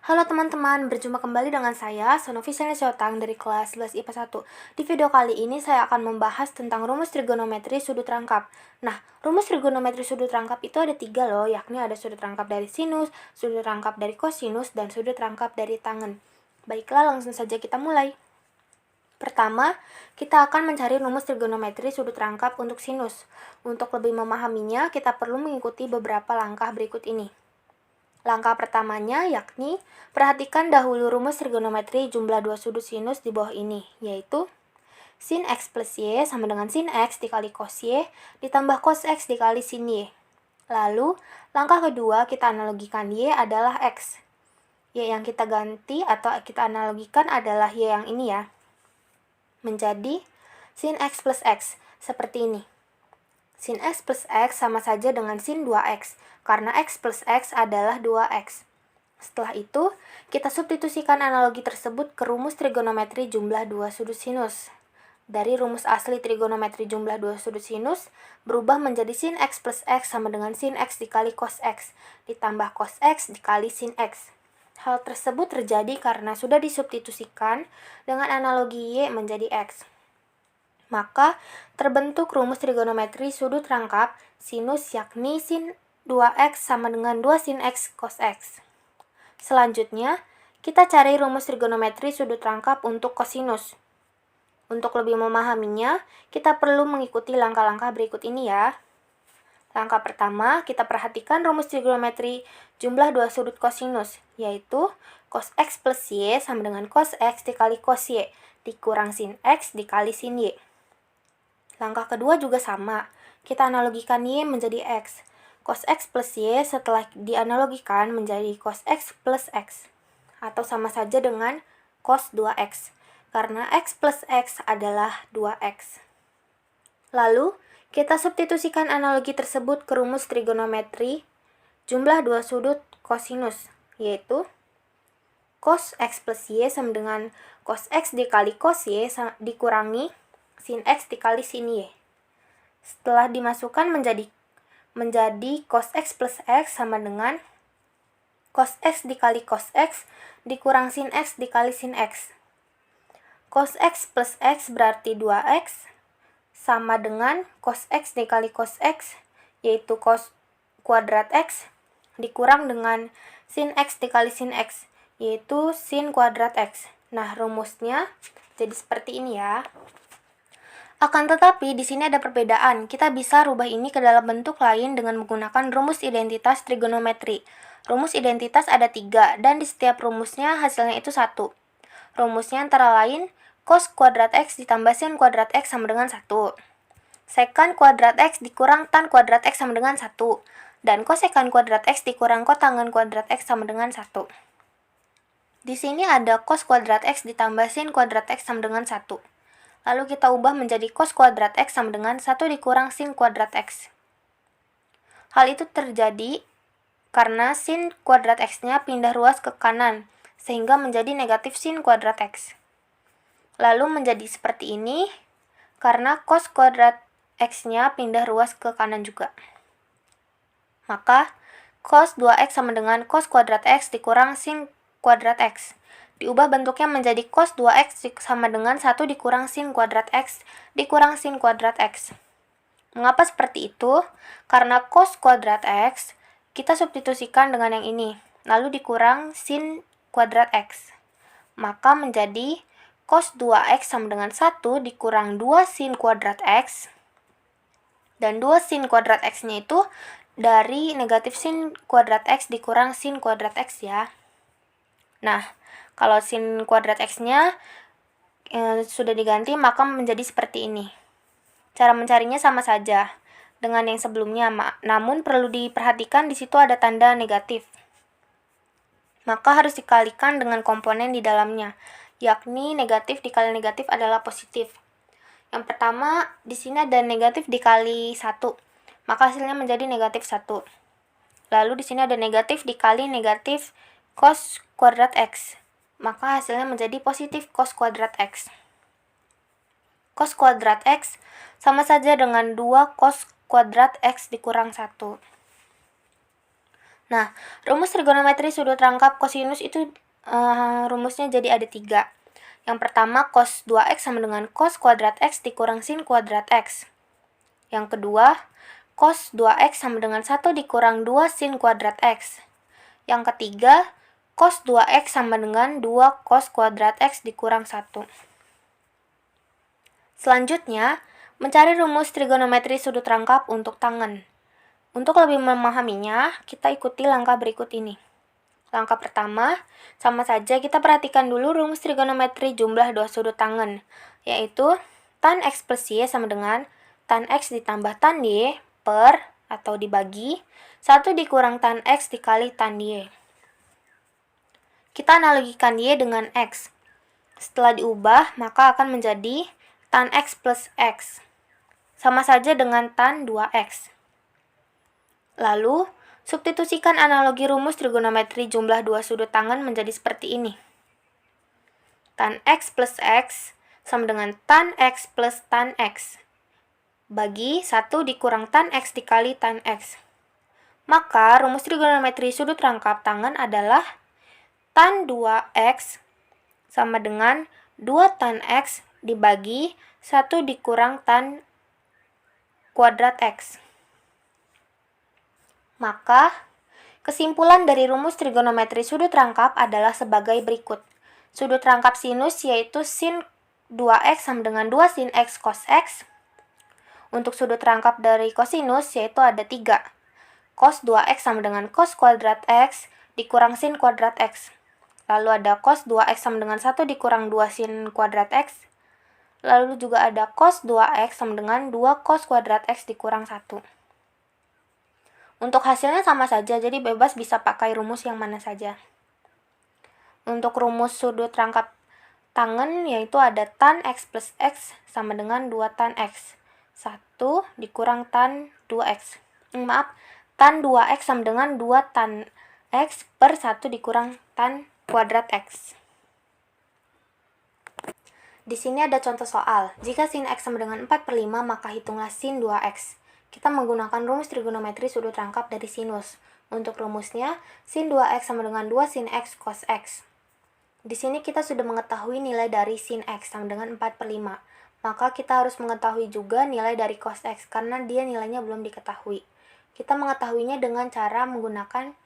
Halo teman-teman, berjumpa kembali dengan saya, Sonovi Siotang dari kelas 11 IPA 1. Di video kali ini saya akan membahas tentang rumus trigonometri sudut rangkap. Nah, rumus trigonometri sudut rangkap itu ada 3 loh, yakni ada sudut rangkap dari sinus, sudut rangkap dari kosinus, dan sudut rangkap dari tangen. Baiklah, langsung saja kita mulai. Pertama, kita akan mencari rumus trigonometri sudut rangkap untuk sinus. Untuk lebih memahaminya, kita perlu mengikuti beberapa langkah berikut ini. Langkah pertamanya yakni perhatikan dahulu rumus trigonometri jumlah dua sudut sinus di bawah ini, yaitu sin x plus y sama dengan sin x dikali cos y ditambah cos x dikali sin y. Lalu, langkah kedua kita analogikan y adalah x. Y yang kita ganti atau kita analogikan adalah y yang ini ya. Menjadi sin x plus x, seperti ini. Sin x plus x sama saja dengan sin 2x, karena x plus x adalah 2x. Setelah itu, kita substitusikan analogi tersebut ke rumus trigonometri jumlah dua sudut sinus. Dari rumus asli trigonometri jumlah dua sudut sinus, berubah menjadi sin x plus x sama dengan sin x dikali cos x, ditambah cos x dikali sin x. Hal tersebut terjadi karena sudah disubstitusikan dengan analogi y menjadi x. Maka, terbentuk rumus trigonometri sudut rangkap sinus yakni sin 2x sama dengan 2 sin x cos x. Selanjutnya, kita cari rumus trigonometri sudut rangkap untuk kosinus. Untuk lebih memahaminya, kita perlu mengikuti langkah-langkah berikut ini ya. Langkah pertama, kita perhatikan rumus trigonometri jumlah dua sudut kosinus, yaitu cos x plus y sama dengan cos x dikali cos y, dikurang sin x dikali sin y. Langkah kedua juga sama, kita analogikan y menjadi x. Cos x plus y setelah dianalogikan menjadi cos x plus x, atau sama saja dengan cos 2x, karena x plus x adalah 2x. Lalu, kita substitusikan analogi tersebut ke rumus trigonometri jumlah dua sudut kosinus, yaitu cos x plus y sama dengan cos x dikali cos y dikurangi sin x dikali sin y. Setelah dimasukkan menjadi cos x plus x sama dengan cos x dikali cos x dikurang sin x dikali sin x. Cos x plus x berarti 2x sama dengan cos x dikali cos x, yaitu cos kuadrat x, dikurang dengan sin x dikali sin x, yaitu sin kuadrat x. Nah, rumusnya jadi seperti ini ya. Akan tetapi, di sini ada perbedaan. Kita bisa rubah ini ke dalam bentuk lain dengan menggunakan rumus identitas trigonometri. Rumus identitas ada 3, dan di setiap rumusnya hasilnya itu 1. Rumusnya antara lain, cos kuadrat x ditambah sin kuadrat x sama dengan 1. Sekan kuadrat x dikurang tan kuadrat x sama dengan 1. Dan kosekan kuadrat x dikurang kotangen kuadrat x sama dengan 1. Di sini ada cos kuadrat x ditambah sin kuadrat x sama dengan 1. Lalu kita ubah menjadi cos kuadrat x sama dengan 1 dikurang sin kuadrat x. Hal itu terjadi karena sin kuadrat x-nya pindah ruas ke kanan, sehingga menjadi negatif sin kuadrat x. Lalu menjadi seperti ini, karena cos kuadrat x-nya pindah ruas ke kanan juga. Maka, cos 2x sama dengan cos kuadrat x dikurang sin kuadrat x. Diubah bentuknya menjadi cos 2x sama dengan 1 dikurang sin kuadrat x dikurang sin kuadrat x. Mengapa seperti itu? Karena cos kuadrat x kita substitusikan dengan yang ini, lalu dikurang sin kuadrat x. Maka menjadi cos 2x sama dengan 1 dikurang 2 sin kuadrat x. Dan 2 sin kuadrat x-nya itu dari negatif sin kuadrat x dikurang sin kuadrat x ya. Nah, kalau sin kuadrat x-nya sudah diganti, maka menjadi seperti ini. Cara mencarinya sama saja dengan yang sebelumnya, namun perlu diperhatikan di situ ada tanda negatif. Maka harus dikalikan dengan komponen di dalamnya, yakni negatif dikali negatif adalah positif. Yang pertama, di sini ada negatif dikali 1, maka hasilnya menjadi negatif 1. Lalu di sini ada negatif dikali negatif cos kuadrat x, maka hasilnya menjadi positif cos kuadrat x. Cos kuadrat x sama saja dengan 2 cos kuadrat x dikurang 1. Nah, rumus trigonometri sudut rangkap kosinus itu rumusnya jadi ada 3. Yang pertama, cos 2x sama dengan cos kuadrat x dikurang sin kuadrat x. Yang kedua, cos 2x sama dengan 1 dikurang 2 sin kuadrat x. Yang ketiga, cos 2x sama dengan 2 cos kuadrat x dikurang 1. Selanjutnya, mencari rumus trigonometri sudut rangkap untuk tangen. Untuk lebih memahaminya, kita ikuti langkah berikut ini. Langkah pertama, sama saja kita perhatikan dulu rumus trigonometri jumlah dua sudut tangen, yaitu tan x plus y sama dengan tan x ditambah tan y per atau dibagi 1 dikurang tan x dikali tan y. Kita analogikan y dengan x. Setelah diubah, maka akan menjadi tan x plus x. Sama saja dengan tan 2x. Lalu, substitusikan analogi rumus trigonometri jumlah dua sudut tangen menjadi seperti ini. Tan x plus x sama dengan tan x plus tan x. Bagi 1 dikurang tan x dikali tan x. Maka, rumus trigonometri sudut rangkap tangen adalah tan 2x sama dengan 2 tan x dibagi 1 dikurang tan kuadrat x. Maka, kesimpulan dari rumus trigonometri sudut rangkap adalah sebagai berikut. Sudut rangkap sinus yaitu sin 2x sama dengan 2 sin x cos x. Untuk sudut rangkap dari kosinus yaitu ada 3. Cos 2x sama dengan cos kuadrat x dikurang sin kuadrat x. Lalu ada cos 2x sama dengan 1 dikurang 2 sin kuadrat x. Lalu juga ada cos 2x sama dengan 2 cos kuadrat x dikurang 1. Untuk hasilnya sama saja, jadi bebas bisa pakai rumus yang mana saja. Untuk rumus sudut rangkap tangen yaitu ada tan x plus x sama dengan 2 tan x. 1 dikurang tan 2x. Tan 2x sama dengan 2 tan x per 1 dikurang tan kuadrat x. Di sini ada contoh soal. Jika sin x sama dengan 4/5, maka hitunglah sin 2x. Kita menggunakan rumus trigonometri sudut rangkap dari sinus. Untuk rumusnya, sin 2x sama dengan 2 sin x cos x. Di sini kita sudah mengetahui nilai dari sin x sama dengan 4/5. Maka kita harus mengetahui juga nilai dari cos x karena dia nilainya belum diketahui. Kita mengetahuinya dengan cara menggunakan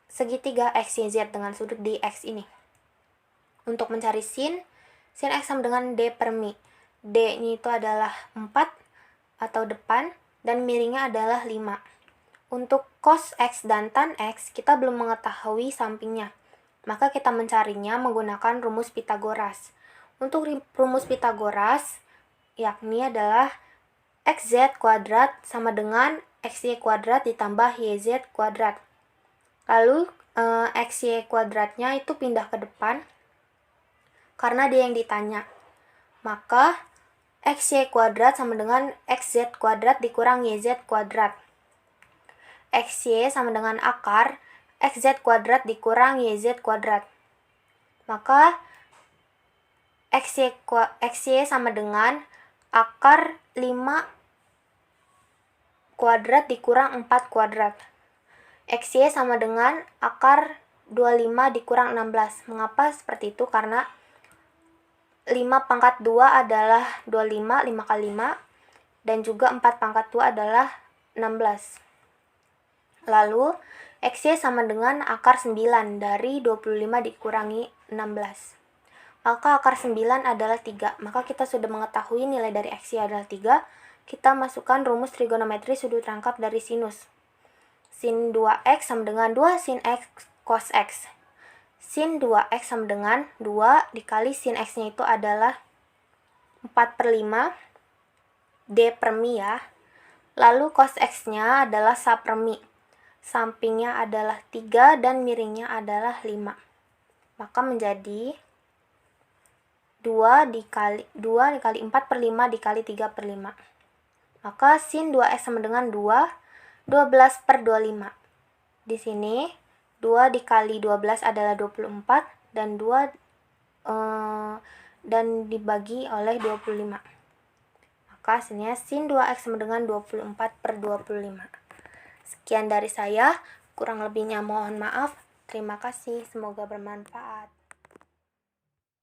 segitiga x, y, z dengan sudut di x ini. Untuk mencari sin x sama dengan d per mi. D-nya itu adalah 4 atau depan dan miringnya adalah 5. Untuk cos x dan tan x, kita belum mengetahui sampingnya. Maka kita mencarinya menggunakan rumus Pitagoras. Untuk rumus Pitagoras, yakni adalah xz kuadrat sama dengan xy kuadrat ditambah yz kuadrat. Lalu xy kuadratnya itu pindah ke depan karena dia yang ditanya. Maka xy kuadrat sama dengan xz kuadrat dikurang yz kuadrat. Xy sama dengan akar xz kuadrat dikurang yz kuadrat. Maka xy sama dengan akar 5 kuadrat dikurang 4 kuadrat. Xy sama dengan akar 25 dikurang 16. Mengapa seperti itu? Karena 5 pangkat 2 adalah 25, 5 kali 5, dan juga 4 pangkat 2 adalah 16. Lalu, xy sama dengan akar 9 dari 25 dikurangi 16. Maka akar 9 adalah 3. Maka kita sudah mengetahui nilai dari xy adalah 3. Kita masukkan rumus trigonometri sudut rangkap dari sinus. Sin 2x sama dengan 2 sin x cos x. Sin 2x sama dengan 2 dikali sin x-nya itu adalah 4/5 d per mi ya. Lalu cos x-nya adalah sa per mi. Sampingnya adalah 3 dan miringnya adalah 5. Maka menjadi 2 dikali 4/5 dikali 3/5. Maka sin 2x sama dengan 12/25. Di sini 2 dikali 12 adalah 24 dan 2 dan dibagi oleh 25. Maka hasilnya sin 2x sama dengan 24/25. Sekian dari saya. Kurang lebihnya mohon maaf. Terima kasih, semoga bermanfaat.